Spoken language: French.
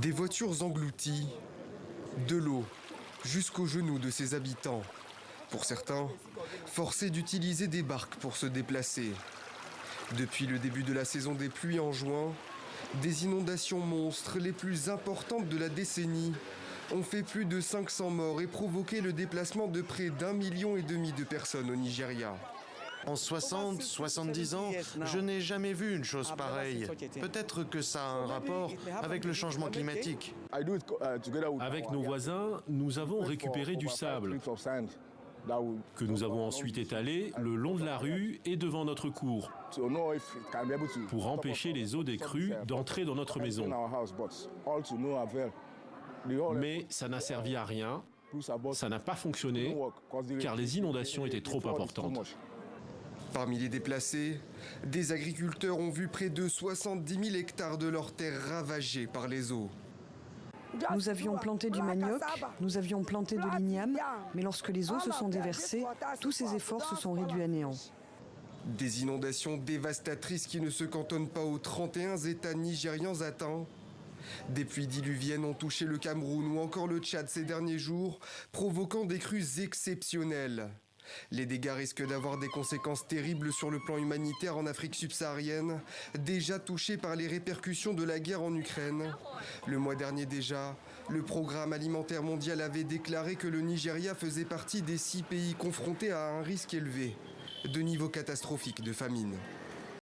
Des voitures englouties, de l'eau jusqu'aux genoux de ses habitants. Pour certains, forcés d'utiliser des barques pour se déplacer. Depuis le début de la saison des pluies en juin, des inondations monstres, les plus importantes de la décennie, ont fait plus de 500 morts et provoqué le déplacement de près d'1,5 million de personnes au Nigeria. En 70 ans, je n'ai jamais vu une chose pareille. Peut-être que ça a un rapport avec le changement climatique. Avec nos voisins, nous avons récupéré du sable que nous avons ensuite étalé le long de la rue et devant notre cour pour empêcher les eaux des crues d'entrer dans notre maison. Mais ça n'a servi à rien, ça n'a pas fonctionné car les inondations étaient trop importantes. Parmi les déplacés, des agriculteurs ont vu près de 70 000 hectares de leurs terres ravagées par les eaux. Nous avions planté du manioc, nous avions planté de l'igname, mais lorsque les eaux se sont déversées, tous ces efforts se sont réduits à néant. Des inondations dévastatrices qui ne se cantonnent pas aux 31 États nigérians atteints. Des pluies diluviennes ont touché le Cameroun ou encore le Tchad ces derniers jours, provoquant des crues exceptionnelles. Les dégâts risquent d'avoir des conséquences terribles sur le plan humanitaire en Afrique subsaharienne, déjà touchée par les répercussions de la guerre en Ukraine. Le mois dernier déjà, le Programme alimentaire mondial avait déclaré que le Nigeria faisait partie des 6 pays confrontés à un risque élevé de niveau catastrophique de famine.